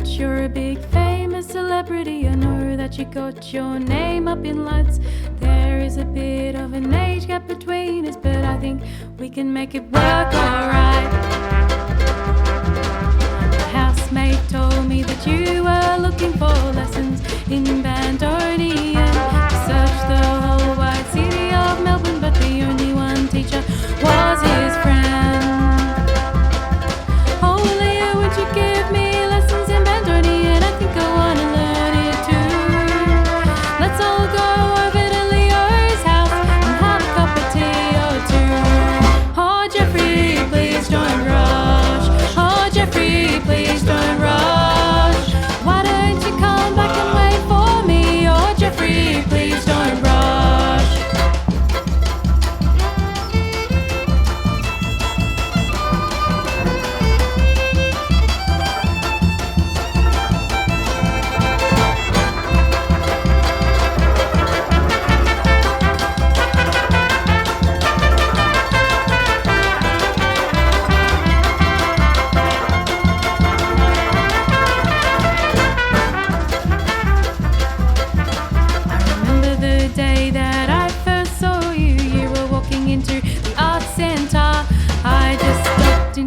that you're a big famous celebrity. I know that you got your name up in lights. There is a bit of an age gap between us, but I think we can make it work alright. My housemate told me that you were looking for lessons in Bandonian. He searched the whole wide city of Melbourne, but the only one teacher was his friend. Oh, Leah, would you give me lessons in Bandonian? I think I want to learn it too. Let's all go over to Leo's house and have a cup of tea or two. Oh, Geoffrey, please don't rush. Oh, Geoffrey, please don't rush. Why don't you come back and wait for me? Oh, Geoffrey, please don't rush.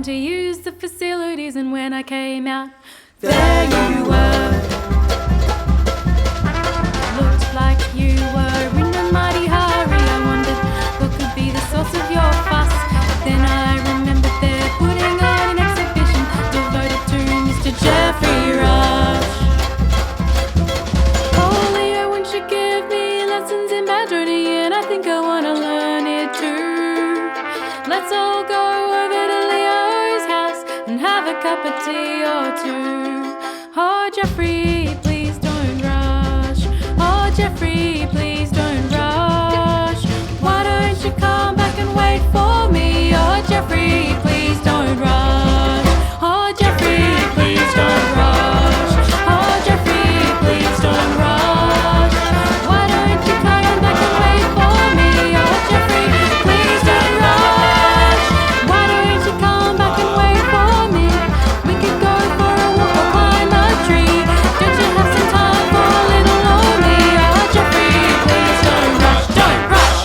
To use the facilities, and when I came out, there you were. Looked like you were in a mighty hurry. I wondered what could be the source of your fuss. Then I remembered they're putting on an exhibition devoted to Mr. Geoffrey Rush. Oh, Leo, won't you give me lessons in Badronian? I think I want to learn it too. Let's all go over to Leo's house and have a cup of tea or two. Oh, Geoffrey, please don't rush. Oh, Geoffrey, please don't rush. Why don't you come back and wait for me? Oh, Geoffrey, please don't rush. Oh, Geoffrey, please don't rush. Oh, Geoffrey, please don't rush. Why don't you come back and wait for me? Oh, Geoffrey, please don't rush. Why don't you come back and wait for me? We could go for a walk or climb a tree. Don't you have some time for a little lonely? Oh, Geoffrey, please don't rush, don't rush.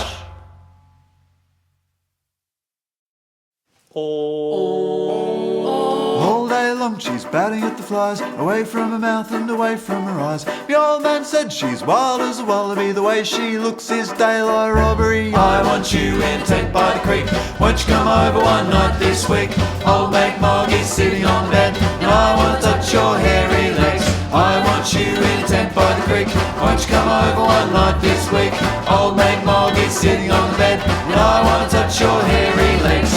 All day long she's batting at the flies, away from her mouth and away from her eyes. The old man said she's wild as a wallaby, the way she looks is daylight robbery. I want you in a tent by the creek. Won't you come over one night this week? Old mate Moggy's sitting on the bed, and I want to touch your hairy legs. I want you in a tent by the creek. Won't you come over one night this week? Old mate Moggy's sitting on the bed, and I want to touch your hairy legs.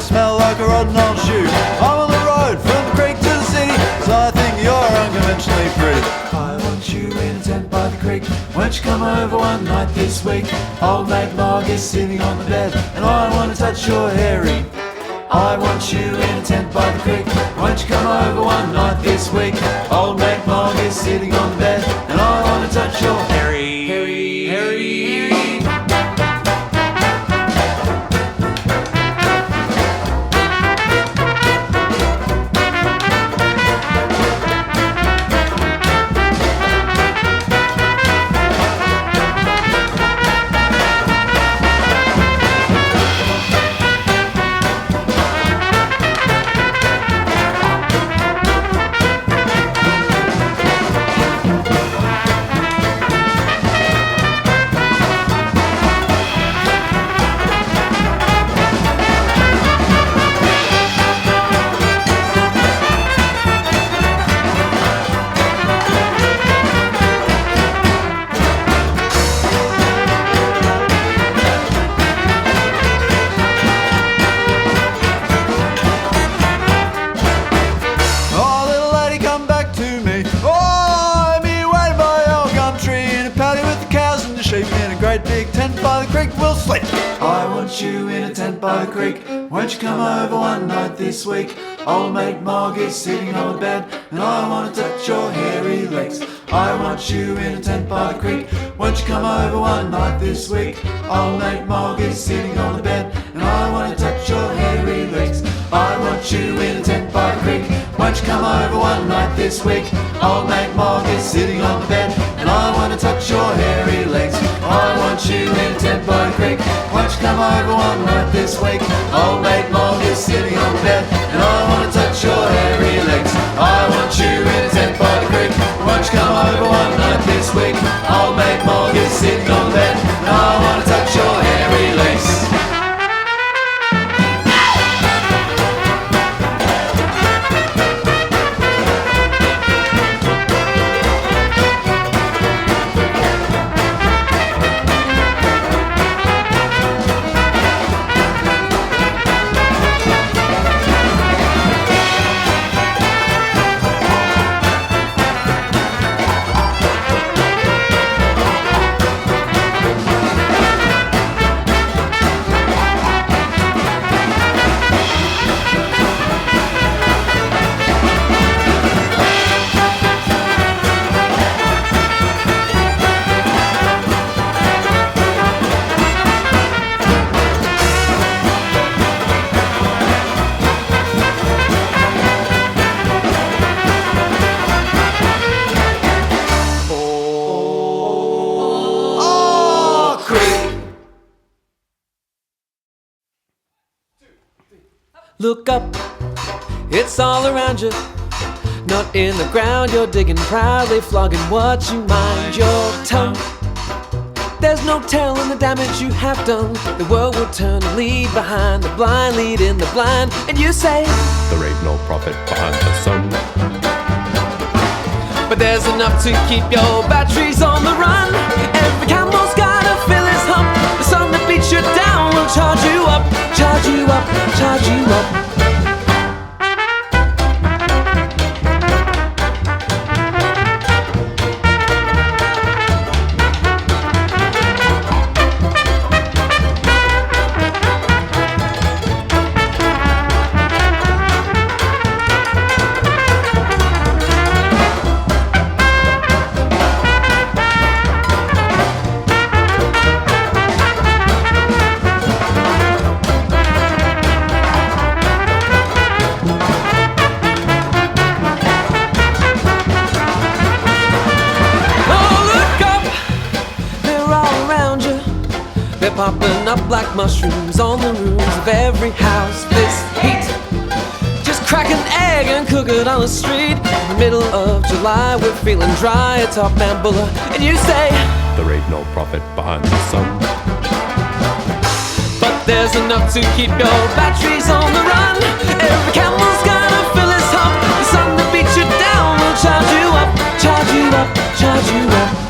Smell like a rotten old shoe. I'm on the road from the creek to the city, so I think you're unconventionally pretty. I want you in a tent by the creek. Won't you come over one night this week? Old mate Mog is sitting on the bed, and I want to touch your hairy. I want you in a tent by the creek. Won't you come over one night this week? Old mate Mog is sitting on the bed, and I want to touch your hairy, hairy, hairy. want you in a tent by the creek. Won't you come over one night this week? Old mate Mog is sitting on the bed, and I want to touch your hairy legs. I want you in a tent by the creek. Won't you come over one night this week? Old mate Mog is sitting on the bed, and I want to touch your hairy legs. I want you in a tent by the creek. Won't you come over one night this week? Old mate Mog is sitting on the bed, and I want to touch your hairy legs. I want you in a tent by the creek. Won't you come over one night this week? Old mate Mog is sitting on the bed, and I want to touch your hairy legs. I want you in a tent by the creek. Won't you come over one night this week? Old mate Mog is sitting on the bed, and I want to touch your hairy legs. Look up, it's all around you. Not in the ground, you're digging proudly, flogging what you mind your tongue. There's no telling the damage you have done. The world will turn and lead behind the blind, lead in the blind. And you say, there ain't no profit behind the sun. but there's enough to keep your batteries on the run. Every camel's gotta fill his hump. The sun that beats you down will charge you up, charge you up, charge you up. Popping up like mushrooms on the roofs of every house. This heat, just crack an egg and cook it on the street. In the middle of July, we're feeling dry at Top Bambulla, and you say, there ain't no profit behind the sun. but there's enough to keep your batteries on the run. Every camel's gotta fill his hump. The sun that beats you down will charge you up, charge you up, charge you up.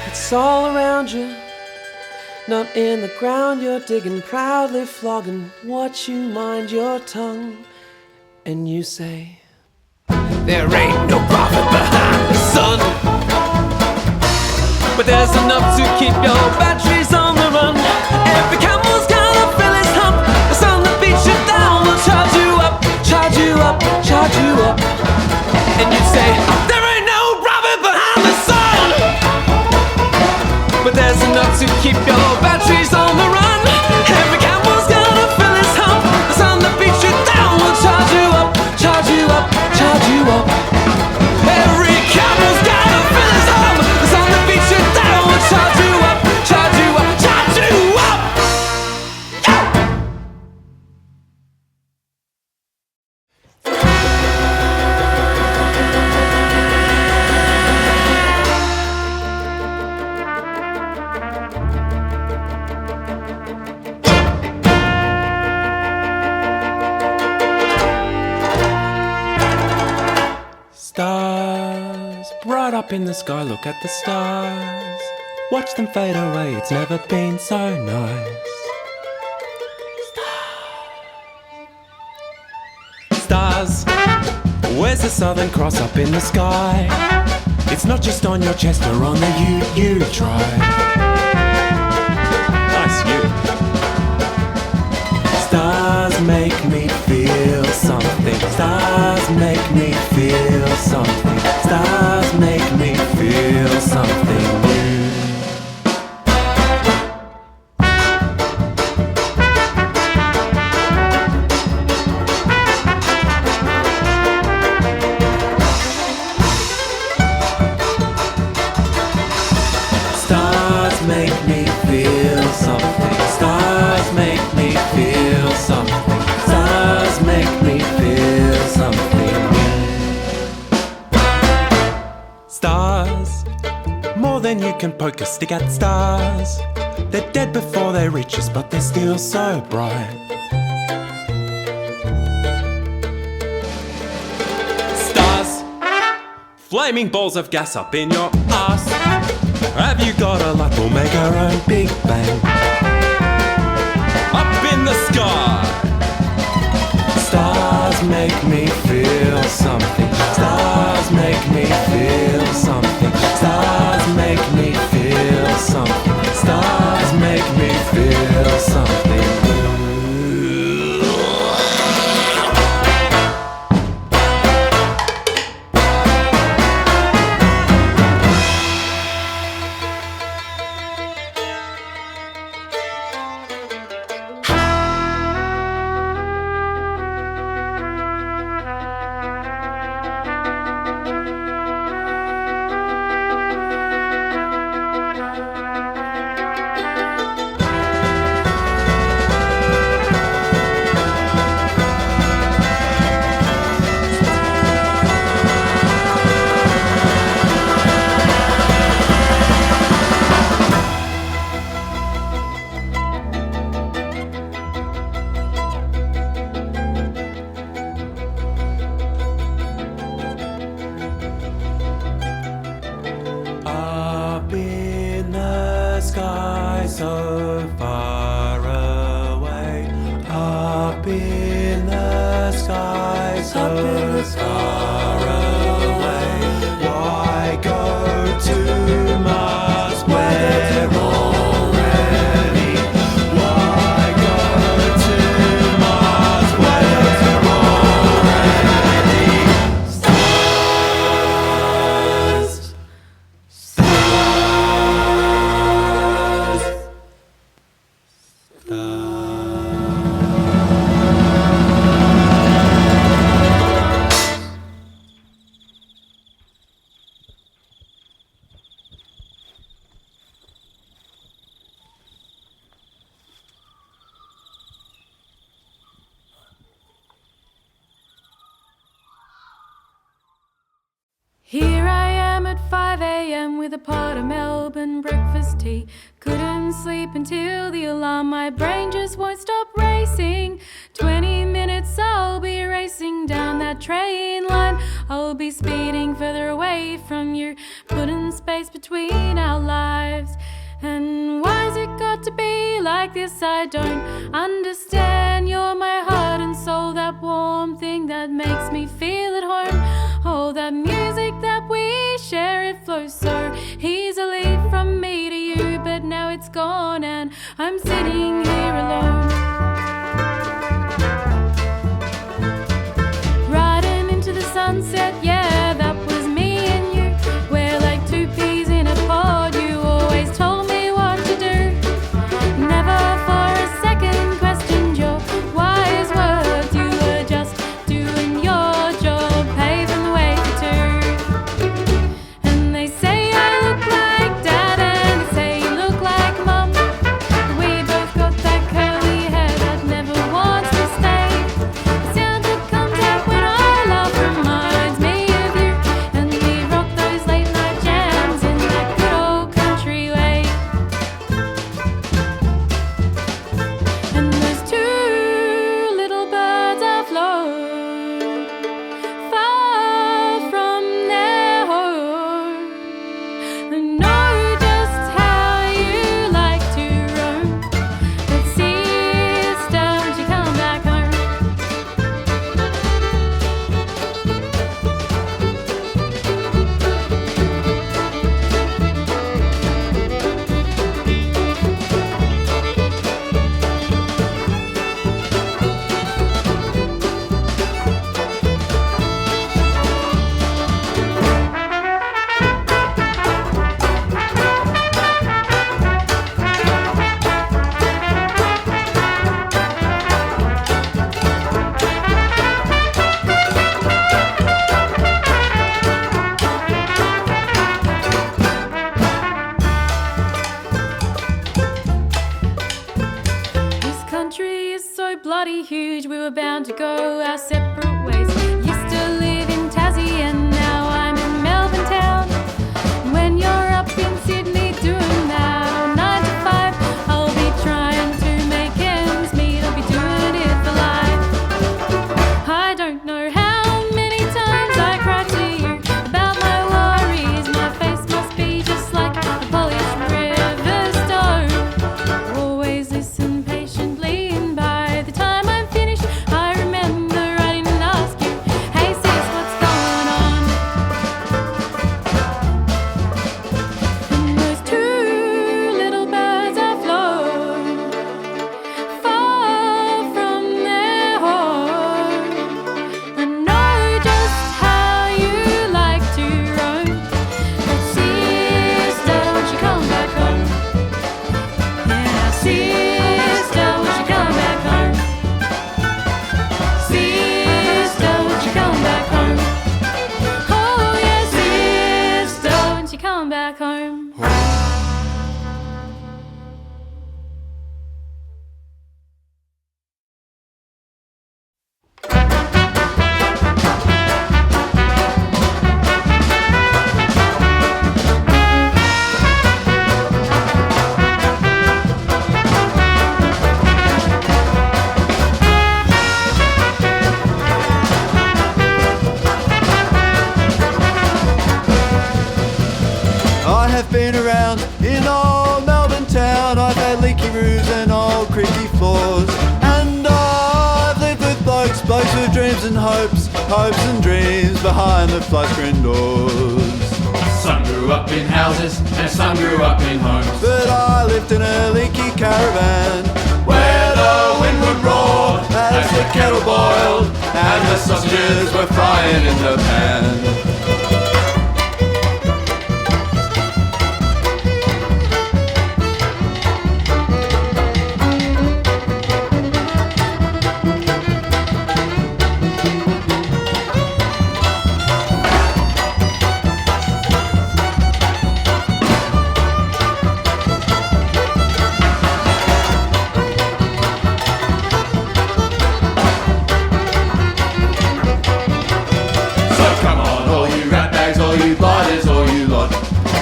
It's all around you, not in the ground. You're digging proudly, flogging what you mind your tongue. And you say, there ain't no profit behind the sun, but there's enough to keep your batteries on the run. Every camel's gotta fill his hump. The sun that beats you down will charge you up, charge you up, charge you up. And Up in the sky, look at the stars. Watch them fade away, it's never been so nice. Stars, where's the Southern Cross up in the sky? It's not just on your chest or on the you try. Nice you. Stars make me feel something. Stars make me feel something. Stars make me feel something new. Stars make me feel something. Stars make me feel something. Stars make me feel something new. Stars, more than you can poke a stick at. Stars, they're dead before they reach us, but they're still so bright. Stars, flaming balls of gas up in your ass. Have you got a light? We'll make our own Big Bang. Up in the sky. Stars make me feel something. Stars make me feel something. Stars make me feel something. Stars make me feel something. Here I am at 5 a.m. with a pot of Melbourne breakfast tea. Couldn't sleep until the alarm, my brain just won't stop racing. 20 minutes I'll be racing down that train line. I'll be speeding further away from you, putting space between our lives. And why's it got to be like this? I don't understand. You're my heart and soul, that warm thing that makes me feel at home. Oh, that music that we share, it flows so easily from me to you. But now it's gone and I'm sitting here alone. Riding into the sunset, yeah, that was me and you. We're like two peas in a pod, you always told me what to do. Never for a second questioned your wise words. You were just doing your job, paving the way for two. And they say I look like Dad and they say you look like Mum. We both got that curly hair country is so bloody huge, we were bound to go our separate ways. Used to live in Tassie and now I'm in Melbourne Town. When you're up in Sydney doing that 9 to 5, I'll be trying to make ends meet. I'll be doing it for life. I don't know how many times I cried to you about my worries. My face must be just like a polished river stone. Always listen patiently, and by the time I'm finished, I remember writing and ask you, hey sis, what's going on? And those two little birds are flown far from their home. I know just how you like to roam, but sister, won't you come back home? Yeah, sister, won't you come back home? Sister, won't you come back home? Oh yeah, sister, won't you come back home? I have been around in old Melbourne Town. I've had leaky roofs and old creaky floors, and I've lived with blokes with dreams and hopes and dreams behind the fly screen doors. Some grew up in houses and some grew up in homes. But I lived in a leaky caravan Where the wind would roar as the kettle boiled and the sausages were frying in the pan.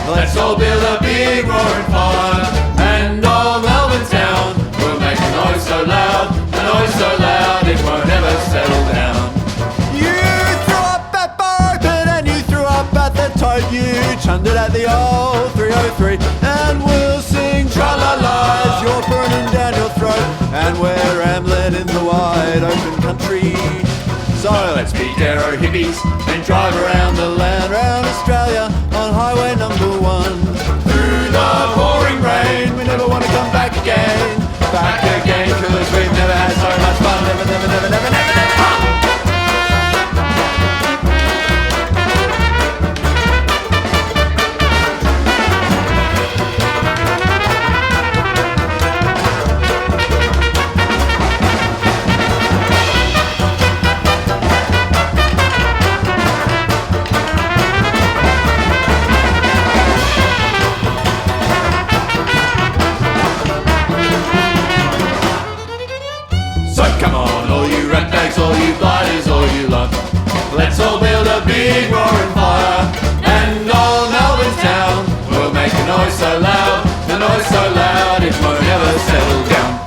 Let's all build a big roaring fire, and all Melbourne Town will make a noise so loud, it won't ever settle down. You threw up at Bar Open and you threw up at the Toad. You chundered at the old 303, and we'll sing tra-la-la as you're burning down your throat, and we're rambling in the wide open country. So let's be Darrow hippies and drive around the land, round Australia on highway number 1. Through the pouring rain, We never want to come back again, back again, cause we've never had so much fun. never, never, never, never, never, never. So come on, all you ratbags, all you blighters, all you lot, let's all build a big roaring fire, and all Melbourne Town will make a noise so loud, it won't ever settle down.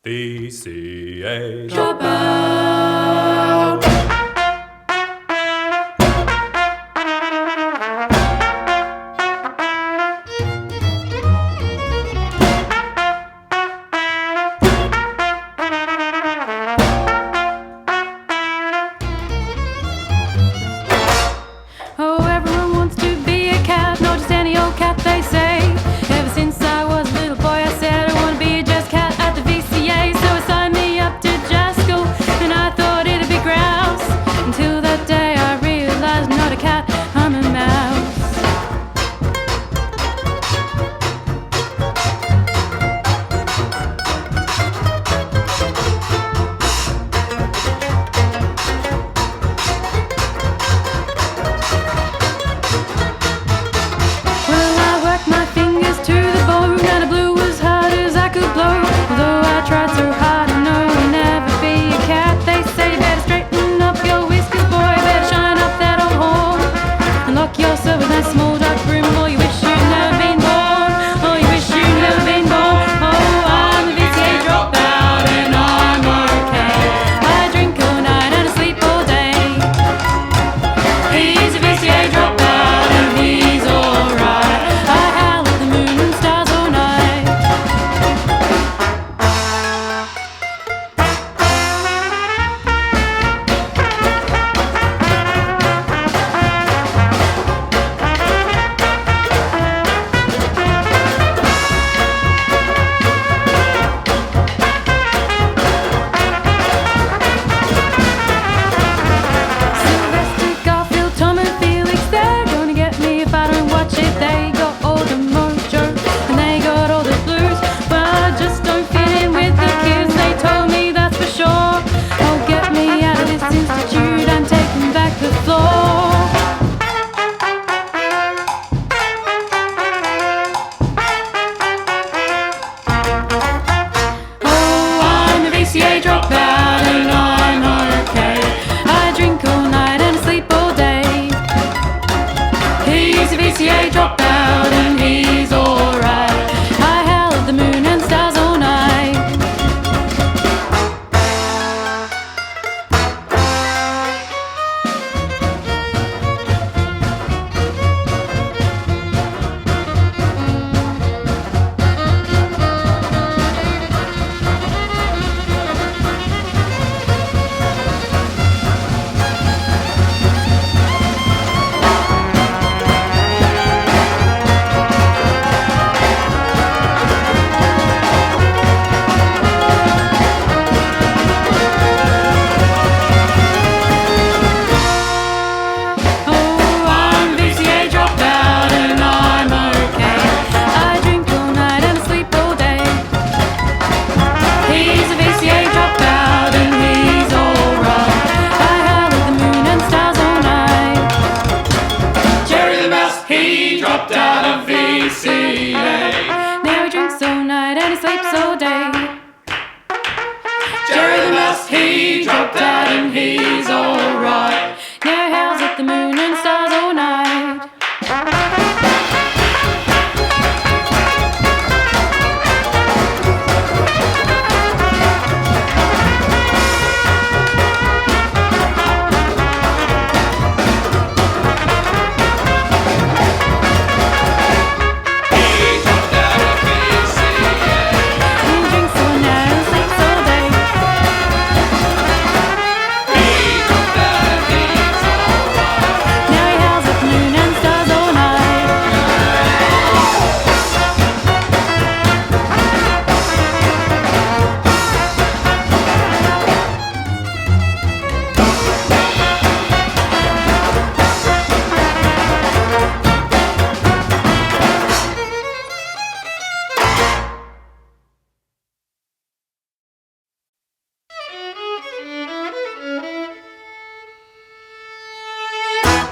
VCA Dropout. Oh, everyone wants to be a cat, not just any old cat, they say. Ever since I was a little boy, I said I want to be a jazz cat at the VCA. So I signed me up to jazz school, and he dropped out of VCA. Now he drinks all night and he sleeps all day. Jerry the Mouse, he dropped out and he's alright. Now he howls at the moon and stars all night.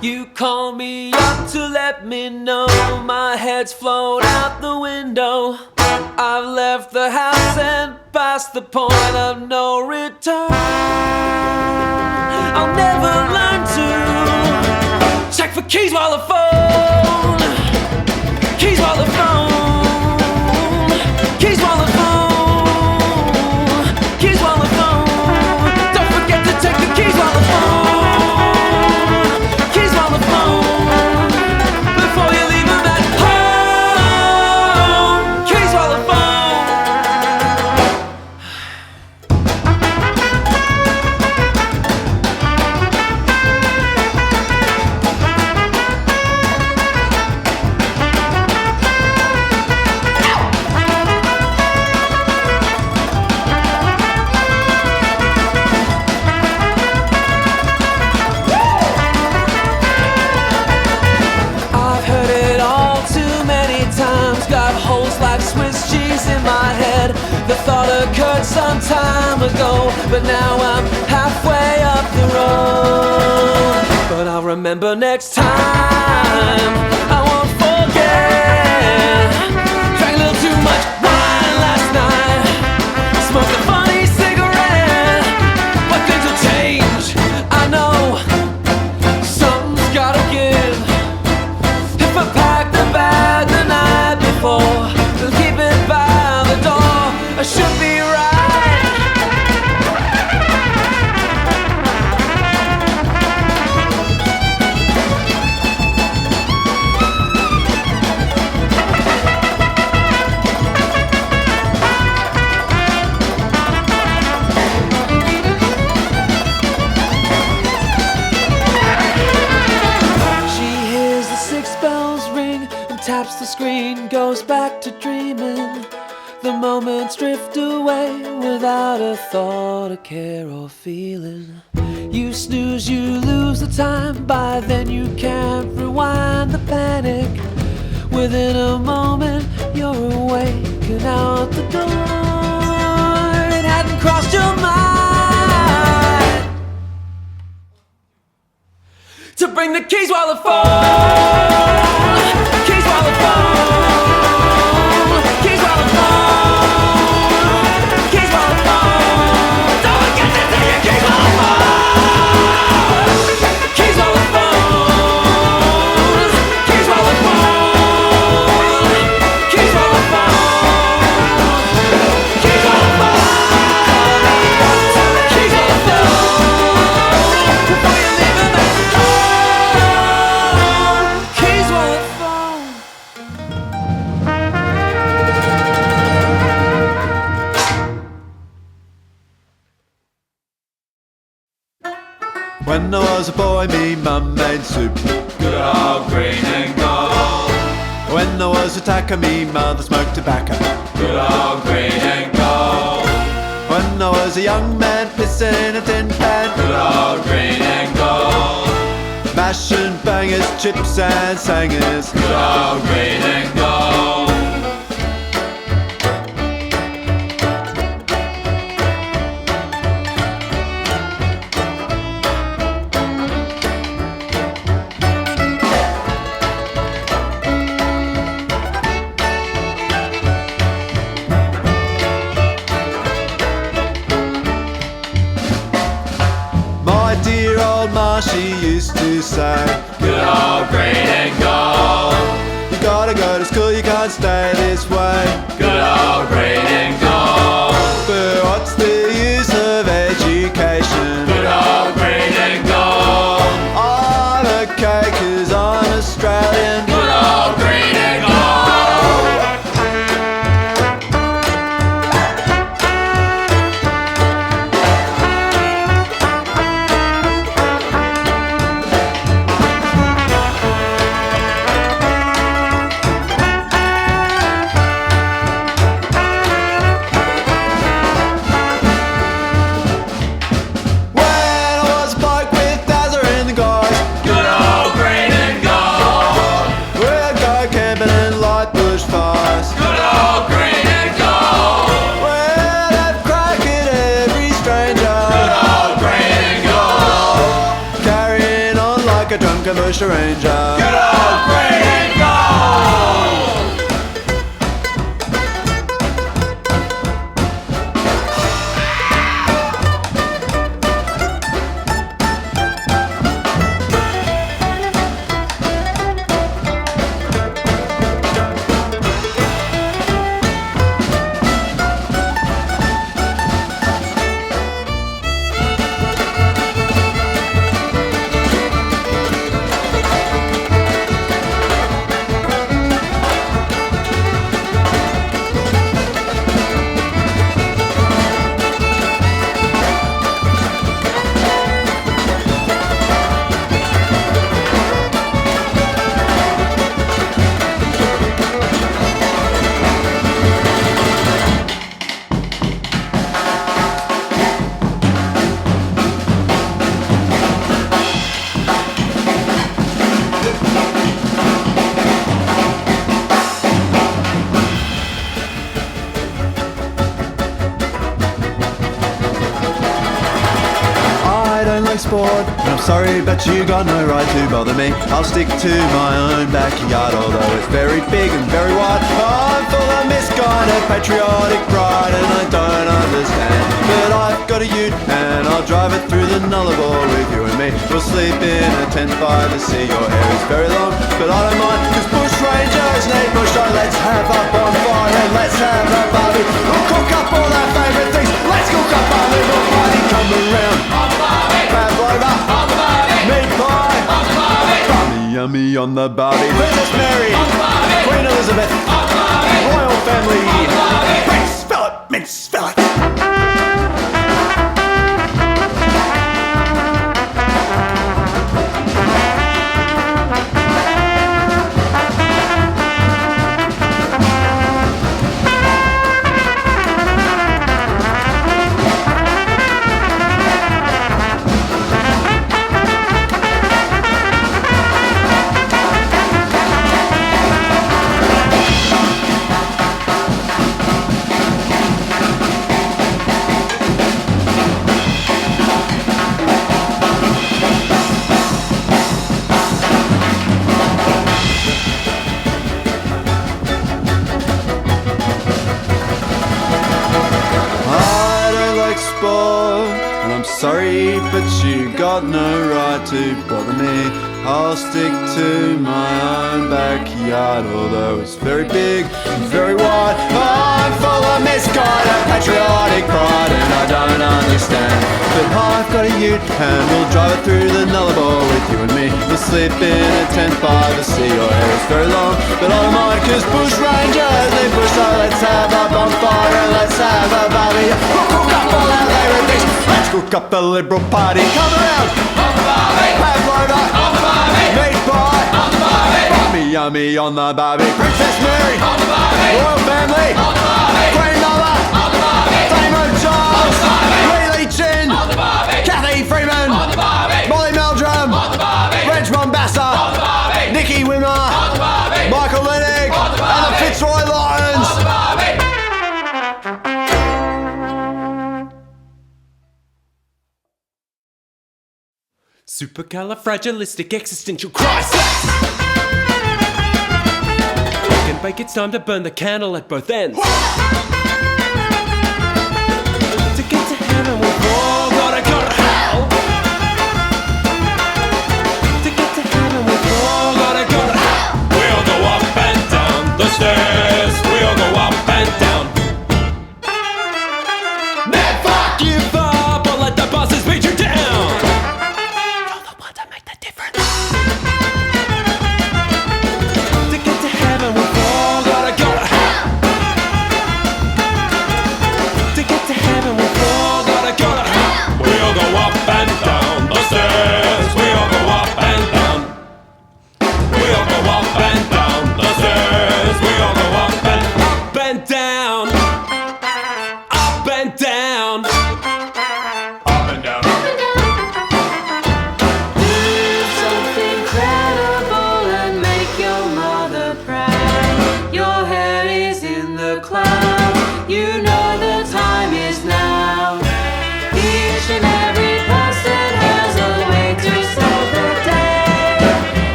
You call me up to let me know my head's flown out the window. I've left the house and past the point of no return. I'll never learn to check for keys while the phone. Keys while the phone. Keys while the phone. Keys while the phone. Don't forget to check the keys while the phone. Before you leave them at home. Keys while the Swiss cheese in my head. The thought occurred some time ago, but now I'm halfway up the road. But I'll remember next time. I won't forget. Drank a little too much wine last night. Smoked a funny cigarette. But things will change, I know. Something's gotta give. If I packed the bag the night before, keep it by the door, I should be right. She hears the 6 bells ring and taps the screen, goes back to dreaming. The moments drift away without a thought, a care or feeling. You snooze, you lose the time. By then you can't rewind the panic. Within a moment you're awake and out the door. It hadn't crossed your mind to bring the keys while the phone. Keys while the phone. Keys while the phone. When I was a boy, me mum made soup. Good old green and gold. When I was a tacker, me mother smoked tobacco. Good old green and gold. When I was a young man, pissing in a tin pan. Good old green and gold. Mash and bangers, chips and sangers. Good old green and gold. she used to say, Good old green and gold. you gotta go to school, you can't stay this way. Good old green and gold. But what's the use of education? Good old green and gold. I'm okay 'cause I'm Australian. Good old green and gold. When I was a bloke with Dazza and the guys, Good old green and gold. we'd go camping and light bush fires. Good old green and gold. We'd have crack at every stranger. Good old green and gold. Carrying on like a drunken bush ranger. Good old green and gold. I don't like sport, and I'm sorry, but you got no right to bother me. I'll stick to my own backyard, although it's very big and very wide. I'm full of misguided patriotic pride, and I don't understand. But I've got a ute, and I'll drive it through the Nullarbor with you and me. We'll sleep in a tent by the sea. Your hair is very long, but I don't mind, 'cause bush rangers need bush light. Let's have a bonfire and let's have a barbie. We'll cook up all our favourite things. Let's cook up our little party. Come around. Pavlova, meat pie, bummy yummy on the barbie. Princess Mary, Queen Elizabeth, royal family, Prince Philip, Mince Philip. Sorry, but you got no right to bother me. I'll stick to my own backyard, although it's very big and very wide. I'm full of misguided patriotic pride, and I don't understand. But I've got a ute, and we'll drive it through the Nullarbor with you and me. We'll sleep in a tent by the sea. Your hair is very long, but I don't mind, 'cause bush rangers need bush, so let's have a bonfire and let's have a barbie. We'll cook up all our favourite things. Let's cook up the Liberal Party. Come around! On the barbie. Pavlova, On the barbie. meat pie, On the barbie. bummy yummy on the barbie. Princess Mary, On the barbie. royal family, On the barbie. grandmother, On the barbie. Damo Charles, On the barbie. Lily Chin, On the barbie. Kathy Freeman, On the barbie. Molly Meldrum, On the barbie. Reg Mombassa, On the barbie. Nikki Wimmer, On the barbie. Michael Lennig, On the and the barbie. Fitzroy Lions. On the barbie. Supercalifragilisticexistentialcrisis. Wake and bake, it's time to burn the candle at both ends. To get to heaven, we've all gotta go to hell.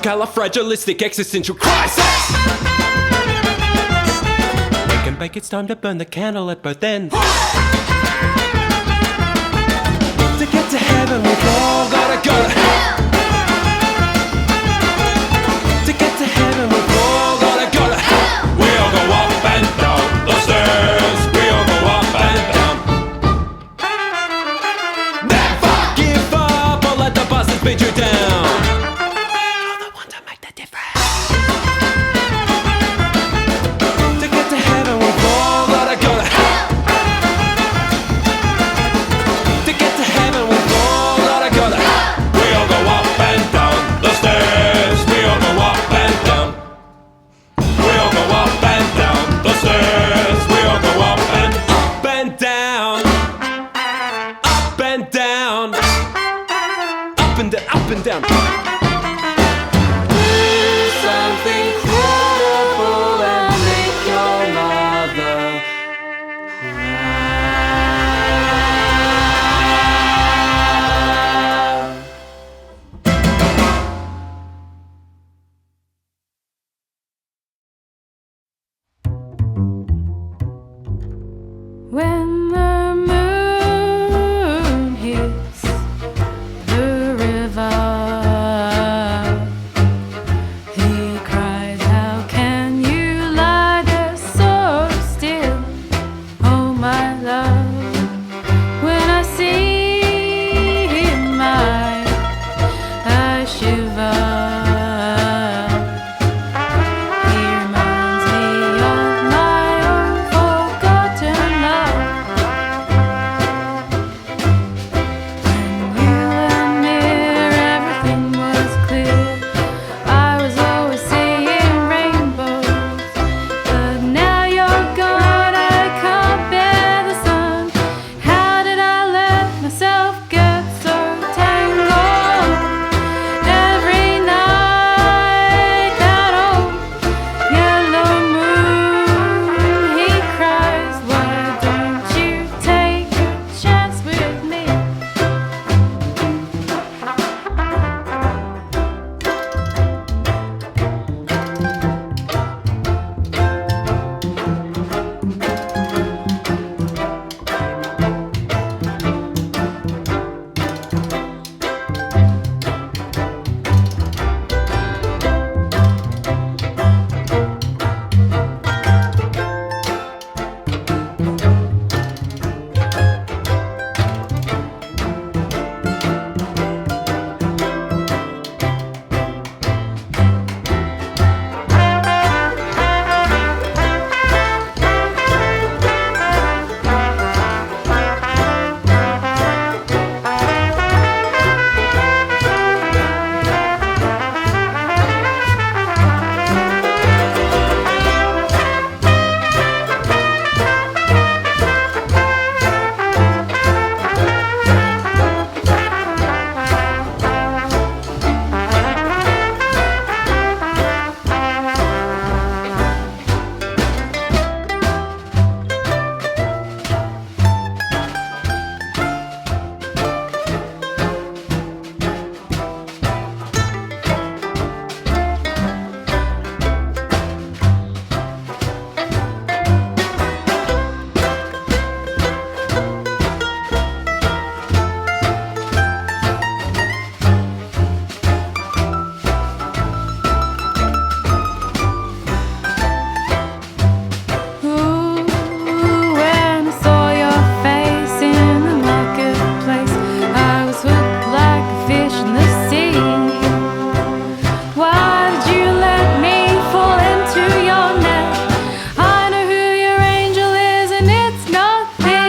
Supercalifragilistic existential crisis. Wake and bake, it's time to burn the candle at both ends. To get to heaven, we've all gotta go to hell. To get to heaven, we've all gotta go to hell. We all go up and down the stairs. We all go up and down. Never give up or let the buses beat you down. You're the one to make the difference. To get to heaven, we've all gotta go to hell. To get to heaven, we've all gotta go to hell. We all go up and down the stairs. We all go up and down. We all go up and down the stairs. We all go up and down. Up and down. Up and down. Up and down. Something credible and make your mother When the moon hits the river, he cries, "How can you lie there so still, oh my love?" When I see him, I shiver. He reminds me of my own forgotten love. When you were near, everything was clear. I was always seeing rainbows, but now you're gone, I can't bear the sun. How did I let myself get so tangled? Every night that old yellow moon, he cries, "Why don't you take a chance with me?" When I saw your face in the marketplace, I was hooked like a fish in the sea. Why did you let me fall into your net? I know who your angel is, and it's not me.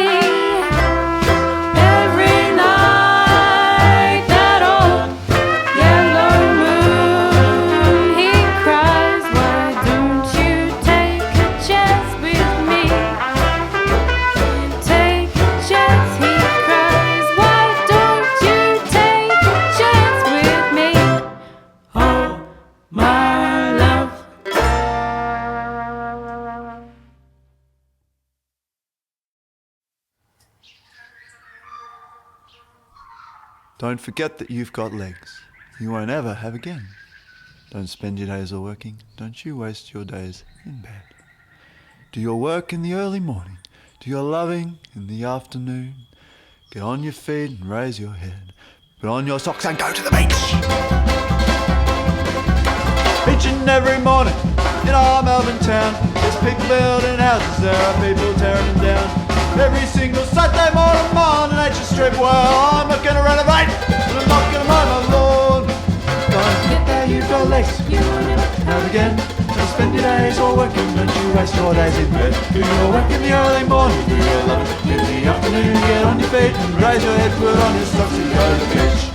Every night that old yellow moon, he cries, "Why don't you take a chance with me?" Take a chance, he cries, "Why don't you take a chance with me?" Oh, my love. Don't forget that you've got legs you won't ever have again. Don't spend your days all working. Don't you waste your days in bed. Do your work in the early morning. Do your loving in the afternoon. Get on your feet and raise your head. Put on your socks and go to the beach. Each and every morning in our Melbourne town, there's people building houses, there are people tearing them down. Every single Saturday morning on the nature strip, well, I'm not gonna renovate, and I'm not gonna mow my lawn. Don't forget that you've got legs, you will never have again. Don't spend your days all working, don't you waste your days in bed. Do your work in the early morning, do your love in the afternoon. Get on your feet and raise your head, put on your socks and go to the beach.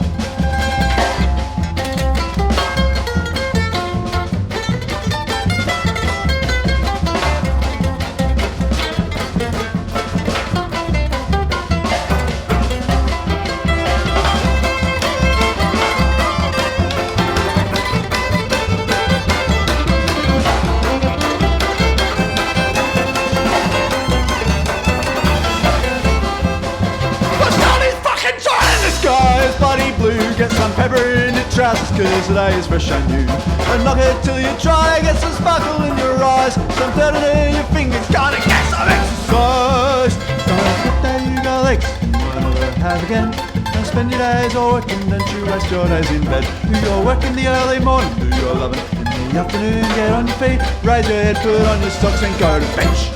Get some pepper in your trousers, cause today is fresh and new. And knock it till you try, get some sparkle in your eyes, some dirt in your fingers, gotta get some exercise. Don't forget that you got legs, you won't ever have again. Don't spend your days all working, don't you waste your days in bed. Do your work in the early morning, do your loving in the afternoon. Get on your feet, raise your head, put on your socks and go to the beach.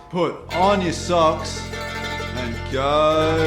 Put on your socks and go